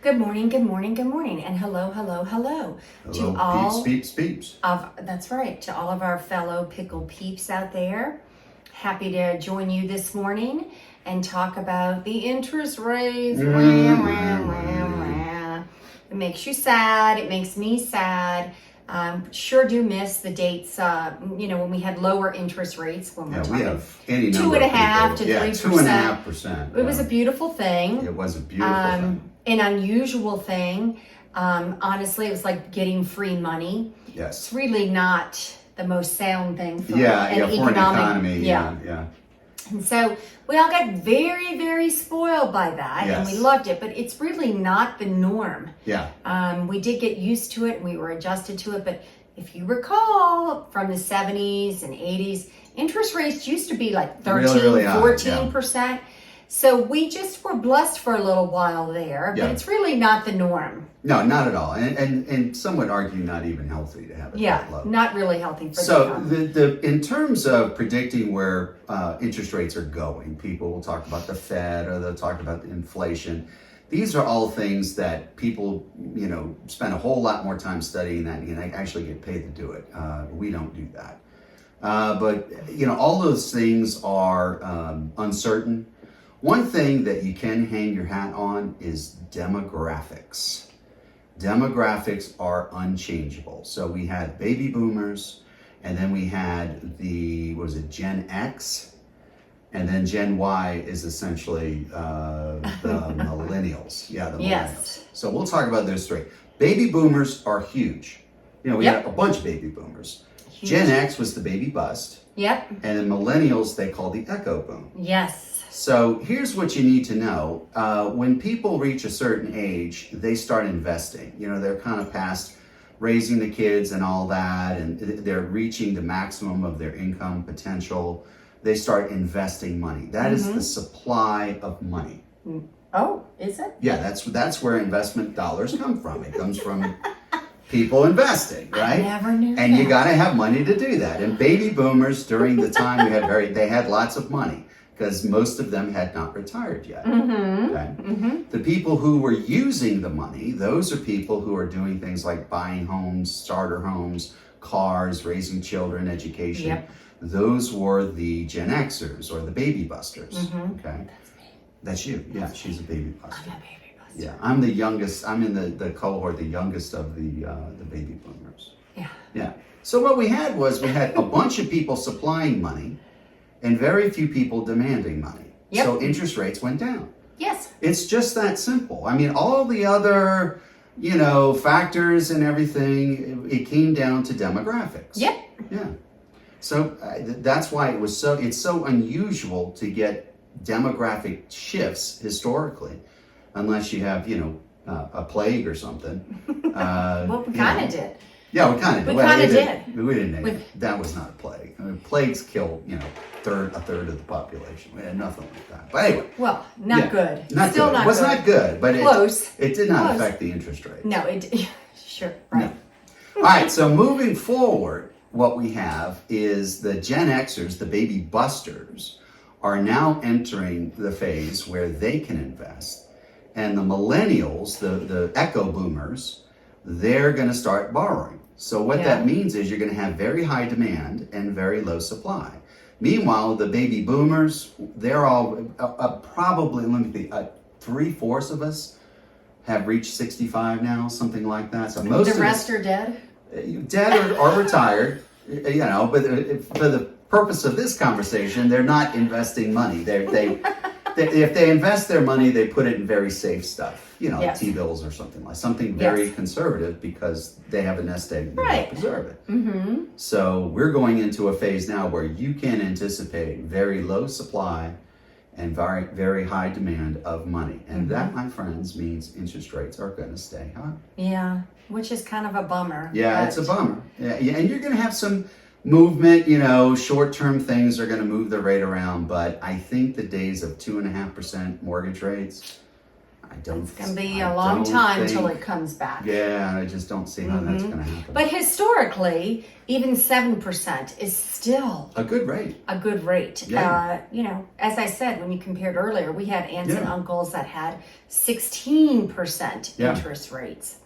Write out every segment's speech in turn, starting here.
Good morning, good morning, good morning, and hello, hello, hello. Hello, To all peeps. that's right, to all of our fellow pickle peeps out there. Happy to join you this morning and talk about the interest rates. It makes you sad. It makes me sad. Sure do miss the dates, when we had lower interest rates. When we're we have any 2.5% to 3%. 2.5%. It was a beautiful thing. It was a beautiful thing. An unusual thing. Honestly, it was like getting free money. Yes. It's really not the most sound thing for for an economy. Yeah. And so we all got very, very spoiled by that, and we loved it, but it's really not the norm. Yeah. We did get used to it, and we were adjusted to it, but if you recall from the 70s and 80s, interest rates used to be like 13, really high, 14%. So we just were blessed for a little while there, but it's really not the norm. No, not at all. And some would argue not even healthy to have it that low. Not really healthy for So in terms of predicting where interest rates are going, people will talk about the Fed or they'll talk about the inflation. These are all things that people, spend a whole lot more time studying that and actually get paid to do it. We don't do that. But all those things are uncertain. One thing that you can hang your hat on is demographics. Demographics are unchangeable. So we had baby boomers, and then we had Gen X, and then Gen Y is essentially the millennials. Yeah, the millennials. Yes. So we'll talk about those three. Baby boomers are huge. We had a bunch of baby boomers. Huge. Gen X was the baby bust. Yep. And then millennials, they call the echo boom. Yes. So here's what you need to know. When people reach a certain age, they start investing. They're kind of past raising the kids and all that, and they're reaching the maximum of their income potential. They start investing money. That is the supply of money. Oh, is it? Yeah, that's where investment dollars come from. It comes from people investing, right? I never knew and that. You got to have money to do that. And baby boomers during the time they had lots of money, because most of them had not retired yet. Okay? The people who were using the money, those are people who are doing things like buying homes, starter homes, cars, raising children, education. Yep. Those were the Gen Xers or the baby busters. Okay, that's you. Yeah, she's a baby buster. I'm a baby buster. Yeah, I'm the youngest. I'm in the cohort, the youngest of the baby boomers. Yeah. So what we had a bunch of people supplying money, and very few people demanding money. Yep. So interest rates went down. Yes. It's just that simple. I mean, all the other, factors and everything, it came down to demographics. Yep. Yeah. So that's why it's so unusual to get demographic shifts historically, unless you have, a plague or something. Well, we kind of did. Yeah, we kind of did. We kind of did. We didn't. That was not a plague. I mean, plagues kill, a third of the population. We had nothing like that. But anyway. Well, not good. Not Still good. not It was good. not good, but Close. It did not Close. affect the interest rate. No, sure, right. No. All right, so moving forward, what we have is the Gen Xers, the baby busters, are now entering the phase where they can invest. And the millennials, the echo boomers, they're going to start borrowing. So what that means is you're going to have very high demand and very low supply. Meanwhile, the baby boomers, they're all probably, 3/4 of us have reached 65 now, something like that. So most the rest are dead? Dead or retired, but for the purpose of this conversation, they're not investing money. If they invest their money, they put it in very safe stuff, T-bills or something very conservative, because they have a nest egg to preserve it. So we're going into a phase now where you can anticipate very low supply and very, very high demand of money. And that, my friends, means interest rates are going to stay high. Yeah, which is kind of a bummer. Yeah, it's a bummer. Yeah, and you're going to have some movement, short-term things are going to move the rate around, but I think the days of 2.5% mortgage rates, It's going to be a long time till it comes back. Yeah, I just don't see how that's going to happen. But historically, even 7% is still a good rate. A good rate. Yeah. As I said, when you compared earlier, we had aunts and uncles that had 16% interest rates.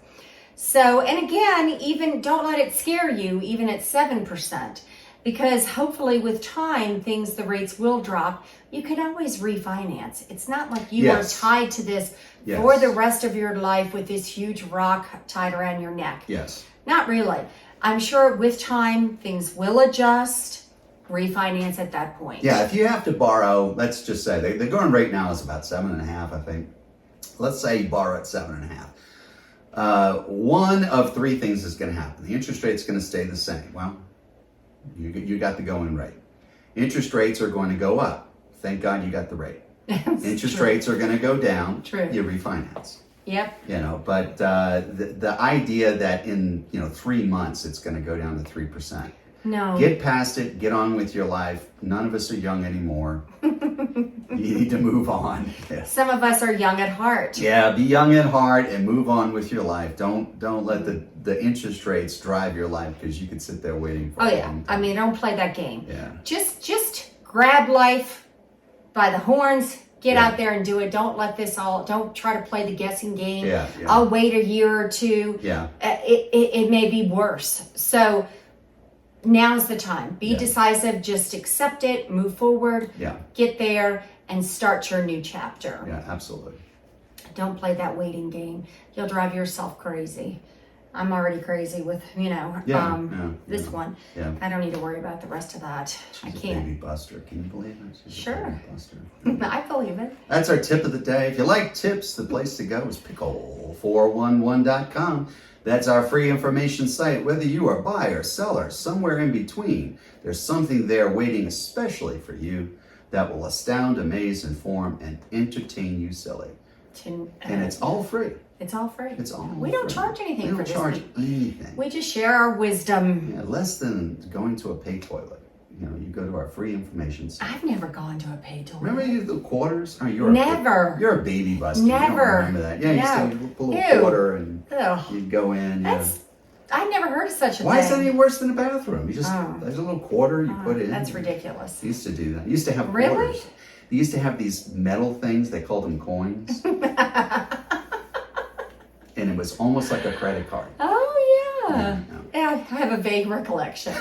So, and again, even don't let it scare you, even at 7%, because hopefully with time, the rates will drop. You can always refinance. It's not like you are tied to this for the rest of your life with this huge rock tied around your neck. Yes. Not really. I'm sure with time, things will adjust, refinance at that point. Yeah, if you have to borrow, let's just say, the going rate now is about 7.5, I think. Let's say you borrow at 7.5. One of three things is going to happen. The interest rate's going to stay the same. Well, you got the going rate. Interest rates are going to go up. Thank God you got the rate. Interest rates are going to go down. True. You refinance. Yep. But the idea that in 3 months it's going to go down to 3%. No. Get past it. Get on with your life. None of us are young anymore. You need to move on. Yeah. Some of us are young at heart. Yeah, be young at heart and move on with your life. Don't let the interest rates drive your life, because you could sit there waiting for a long time. I mean, don't play that game. Yeah. Just grab life by the horns. Get out there and do it. Don't let don't try to play the guessing game. Yeah. I'll wait a year or two. Yeah. It may be worse. So now's the time. Be decisive. Just accept it. Move forward. Yeah. Get there and start your new chapter. Yeah, absolutely. Don't play that waiting game. You'll drive yourself crazy. I'm already crazy with, this one. Yeah. I don't need to worry about the rest of that. She's I a can't. baby buster. Can you believe it? She's Sure. a baby buster. I believe it. That's our tip of the day. If you like tips, the place to go is pickle411.com. That's our free information site. Whether you are buyer, seller, somewhere in between, there's something there waiting especially for you that will astound, amaze, inform, and entertain you silly. And it's all free. It's all free. It's all We don't charge anything for this. We don't charge anything. We just share our wisdom. Yeah, less than going to a pay toilet. You go to our free information site. I've never gone to a pay toilet. Remember the quarters? Oh, Never. You're a baby buster. Never. You don't remember that. Yeah, you used to put a little quarter and you'd go in. I've never heard of such a thing. Why is that any worse than a bathroom? There's a little quarter you put in. That's ridiculous. They used to do that. They used to have Really? quarters. They used to have these metal things. They called them coins. And it was almost like a credit card. Oh, yeah. I have a vague recollection.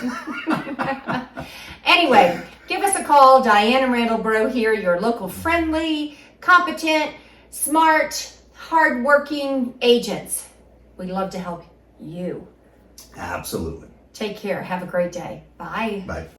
Anyway, give us a call. Diane and Randal Breaux here, your local friendly, competent, smart, hardworking agents. We'd love to help you. Absolutely. Take care. Have a great day. Bye. Bye.